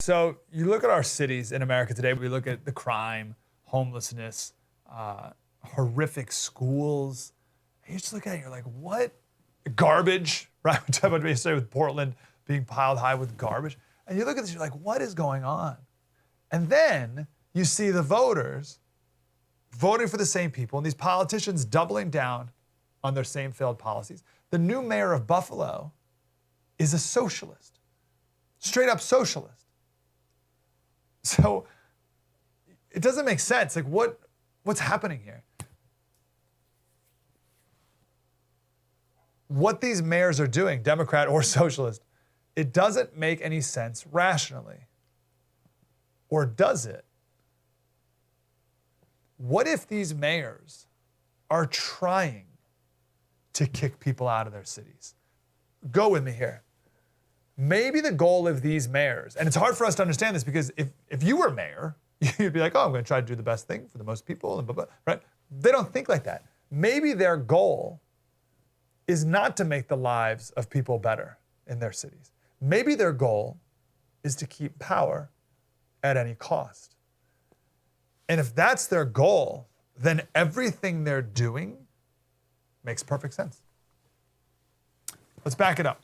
So you look at our cities in America today, we look at the crime, homelessness, horrific schools. And you just look at it and you're like, what? Garbage, right? We talked about yesterday with Portland being piled high with garbage. And you look at this, you're like, what is going on? And then you see the voters voting for the same people and these politicians doubling down on their same failed policies. The new mayor of Buffalo is a socialist, straight up socialist. So it doesn't make sense. Like what's happening here? What these mayors are doing, Democrat or socialist, it doesn't make any sense rationally. Or does it? What if these mayors are trying to kick people out of their cities? Go with me here. Maybe the goal of these mayors, and it's hard for us to understand this because if you were mayor, you'd be like, oh, I'm going to try to do the best thing for the most people, and blah, blah, right? They don't think like that. Maybe their goal is not to make the lives of people better in their cities. Maybe their goal is to keep power at any cost. And if that's their goal, then everything they're doing makes perfect sense. Let's back it up.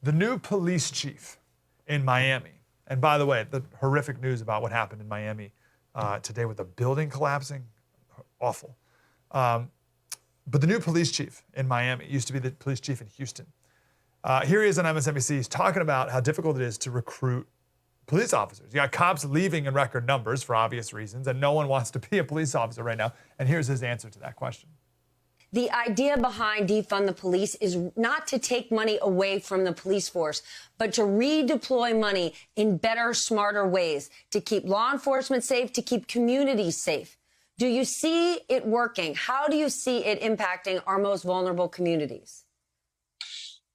The new police chief in Miami, and by the way, the horrific news about what happened in Miami today with the building collapsing, awful. But the new police chief in Miami used to be the police chief in Houston. Here he is on MSNBC. He's talking about how difficult it is to recruit police officers. You got cops leaving in record numbers for obvious reasons, and no one wants to be a police officer right now. And here's his answer to that question. The idea behind defund the police is not to take money away from the police force, but to redeploy money in better, smarter ways to keep law enforcement safe, to keep communities safe. Do you see it working? How do you see it impacting our most vulnerable communities?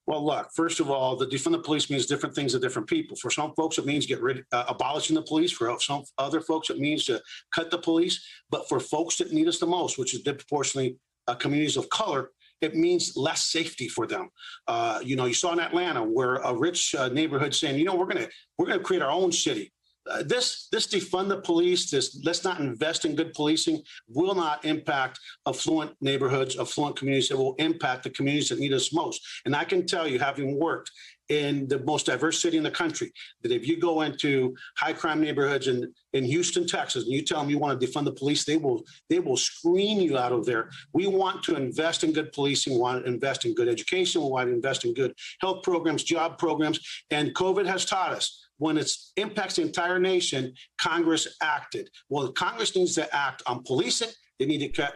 Well, look, first of all, the defund the police means different things to different people. For some folks, it means abolishing the police. For some other folks, it means to cut the police. But for folks that need us the most, which is disproportionately communities of color, it means less safety for them. You saw in Atlanta where a rich neighborhood saying, we're gonna create our own city. This defund the police, let's not invest in good policing will not impact affluent neighborhoods, affluent communities. It will impact the communities that need us most. And I can tell you, having worked in the most diverse city in the country, that if you go into high crime neighborhoods in Houston, Texas, and you tell them you want to defund the police, they will screen you out of there. We want to invest in good policing. We want to invest in good education. We want to invest in good health programs, job programs. And COVID has taught us, when it impacts the entire nation, Congress acted. Well, Congress needs to act on policing. They need to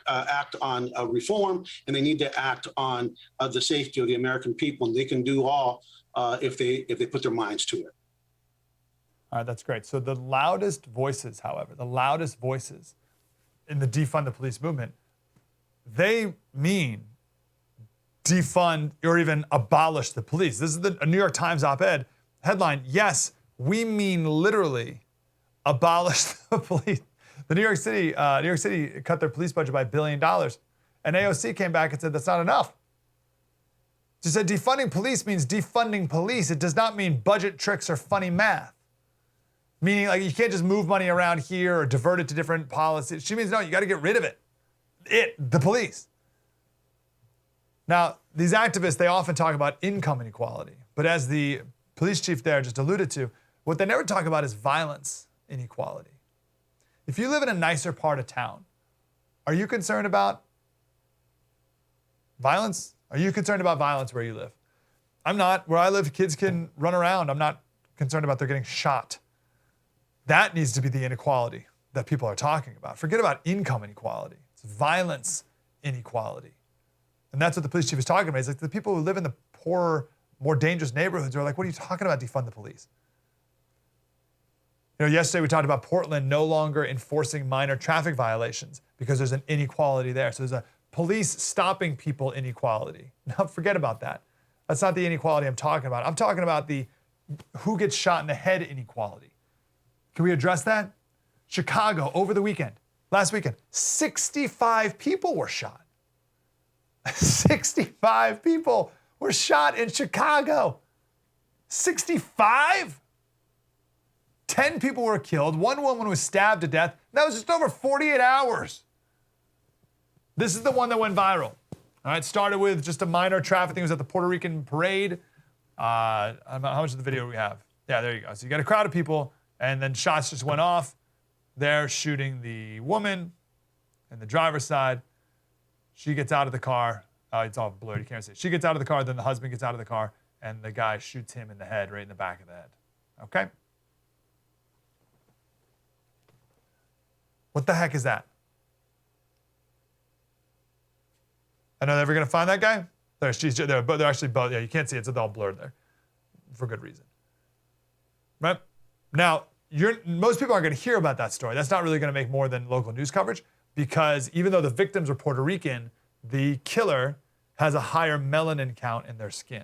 act on reform, and they need to act on the safety of the American people. And they can do all if they put their minds to it. All right, that's great. So the loudest voices, however, in the defund the police movement, they mean defund or even abolish the police. This is a New York Times op-ed headline. Yes, we mean literally abolish the police. The New York City cut their police budget by $1 billion. And AOC came back and said that's not enough. She said defunding police means defunding police. It does not mean budget tricks or funny math. Meaning like you can't just move money around here or divert it to different policies. She means no, you got to get rid of it. The police. Now, these activists, they often talk about income inequality. But as the police chief there just alluded to, what they never talk about is violence inequality. If you live in a nicer part of town, are you concerned about violence? Are you concerned about violence where you live? I'm not. Where I live, kids can run around. I'm not concerned about them getting shot. That needs to be the inequality that people are talking about. Forget about income inequality. It's violence inequality. And that's what the police chief is talking about. He's like, the people who live in the poorer, more dangerous neighborhoods are like, what are you talking about, defund the police? Yesterday we talked about Portland no longer enforcing minor traffic violations because there's an inequality there. So there's a police stopping people inequality. Now forget about that. That's not the inequality I'm talking about. I'm talking about the who gets shot in the head inequality. Can we address that? Chicago over the weekend, last weekend, 65 people were shot. 65 people were shot in Chicago. 65? 10 people were killed. One woman was stabbed to death. That was just over 48 hours. This is the one that went viral. All right, started with just a minor trafficking. It was at the Puerto Rican parade. How much of the video do we have? Yeah, there you go. So you got a crowd of people, and then shots just went off. They're shooting the woman in the driver's side. She gets out of the car. It's all blurred. You can't see it. She gets out of the car. Then the husband gets out of the car, and the guy shoots him in the head, right in the back of the head. Okay? What the heck is that? I know they're ever going to find that guy. They're actually both. Yeah, you can't see it. It's all blurred there for good reason. Right? Now, most people aren't going to hear about that story. That's not really going to make more than local news coverage because even though the victims are Puerto Rican, the killer has a higher melanin count in their skin.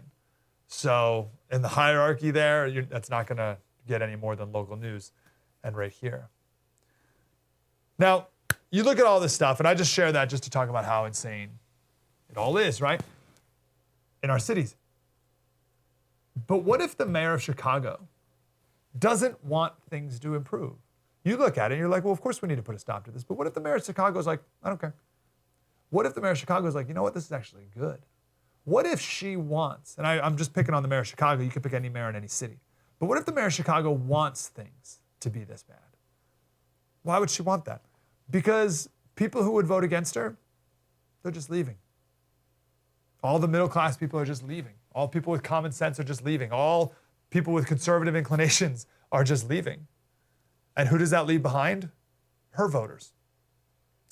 So in the hierarchy there, that's not going to get any more than local news. And right here. Now, you look at all this stuff, and I just share that just to talk about how insane it all is, right? In our cities. But what if the mayor of Chicago doesn't want things to improve? You look at it and you're like, well, of course we need to put a stop to this. But what if the mayor of Chicago is like, I don't care. What if the mayor of Chicago is like, you know what, this is actually good. What if she wants, and I'm just picking on the mayor of Chicago, you could pick any mayor in any city. But what if the mayor of Chicago wants things to be this bad? Why would she want that? Because people who would vote against her, they're just leaving. All the middle class people are just leaving. All people with common sense are just leaving. All people with conservative inclinations are just leaving. And who does that leave behind? Her voters.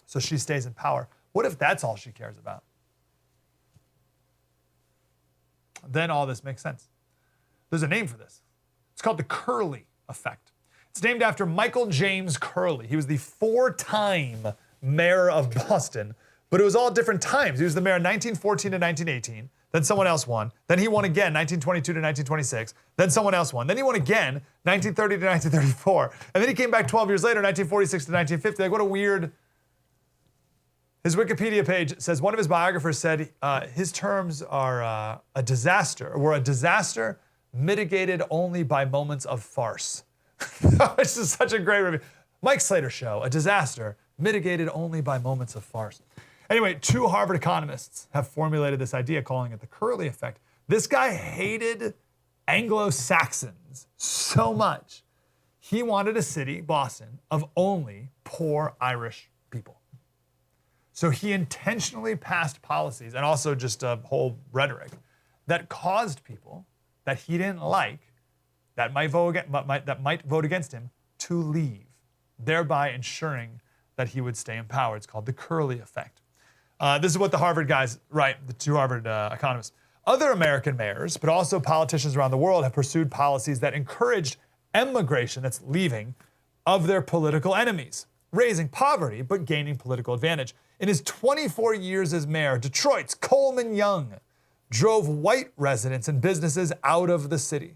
So she stays in power. What if that's all she cares about? Then all this makes sense. There's a name for this. It's called the Curley effect. It's named after Michael James Curley. He was the 4-time mayor of Boston, but it was all different times. He was the mayor in 1914 to 1918. Then someone else won. Then he won again, 1922 to 1926. Then someone else won. Then he won again, 1930 to 1934. And then he came back 12 years later, 1946 to 1950. Like, what a weird... His Wikipedia page says one of his biographers said his terms are a disaster, were a disaster mitigated only by moments of farce. This is such a great review. Mike Slater Show, a disaster mitigated only by moments of farce. Anyway, 2 Harvard economists have formulated this idea, calling it the Curley effect. This guy hated Anglo-Saxons so much, he wanted a city, Boston, of only poor Irish people. So he intentionally passed policies and also just a whole rhetoric that caused people that he didn't like, that might vote against him, to leave, thereby ensuring that he would stay in power. It's called the Curley effect. This is what the Harvard guys write, the 2 Harvard economists. Other American mayors, but also politicians around the world, have pursued policies that encouraged emigration, that's leaving, of their political enemies, raising poverty but gaining political advantage. In his 24 years as mayor, Detroit's Coleman Young drove white residents and businesses out of the city.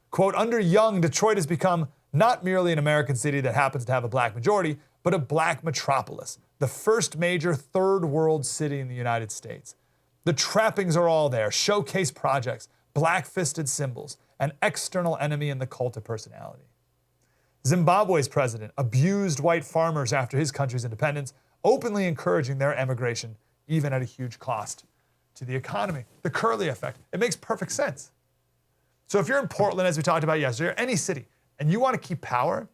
Quote, under Young, Detroit has become not merely an American city that happens to have a black majority, but a black metropolis, the first major third world city in the United States. The trappings are all there, showcase projects, black-fisted symbols, an external enemy in the cult of personality. Zimbabwe's president abused white farmers after his country's independence, openly encouraging their emigration, even at a huge cost to the economy. The Curley effect. It makes perfect sense. So if you're in Portland, as we talked about yesterday, or any city, and you want to keep power,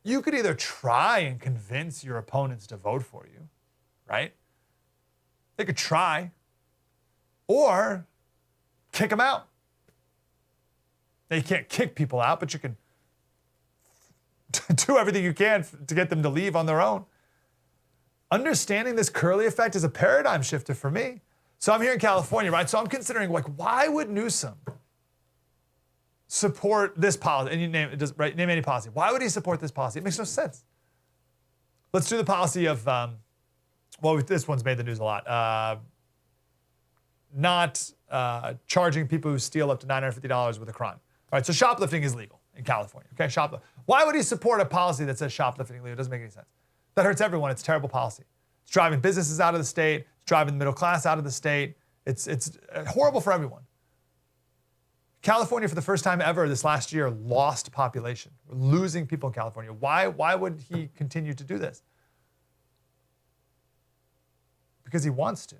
you could either try and convince your opponents to vote for you, right? They could try, or kick them out. Now, you can't kick people out, but you can do everything you can to get them to leave on their own. Understanding this Curley effect is a paradigm shifter for me. So I'm here in California, right? So I'm considering, like, why would Newsom support this policy? And you name it, just right, name any policy. Why would he support this policy? It makes no sense. Let's do the policy of, this one's made the news a lot. Not charging people who steal up to $950 with a crime. All right, so shoplifting is legal in California, okay? Shoplifting. Why would he support a policy that says shoplifting is legal? It doesn't make any sense. That hurts everyone. It's terrible policy. It's driving businesses out of the state. It's driving the middle class out of the state. It's horrible for everyone. California, for the first time ever this last year, lost population. We're losing people in California. Why would he continue to do this? Because he wants to.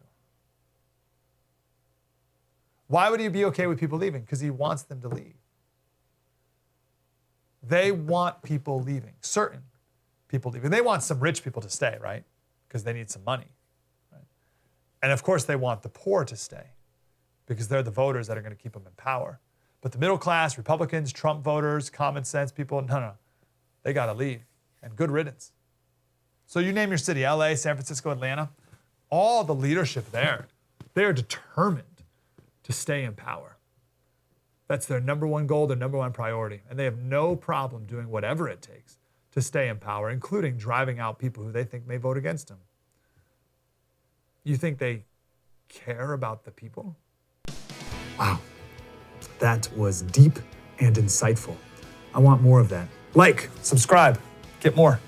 Why would he be okay with people leaving? Because he wants them to leave. They want people leaving, certain people leaving. They want some rich people to stay, right? Because they need some money. Right? And of course, they want the poor to stay because they're the voters that are going to keep them in power. But the middle class, Republicans, Trump voters, common sense people, no. They got to leave. And good riddance. So you name your city, LA, San Francisco, Atlanta, all the leadership there, they're determined to stay in power. That's their number one goal, their number one priority. And they have no problem doing whatever it takes to stay in power, including driving out people who they think may vote against them. You think they care about the people? Wow, that was deep and insightful. I want more of that. Like, subscribe, get more.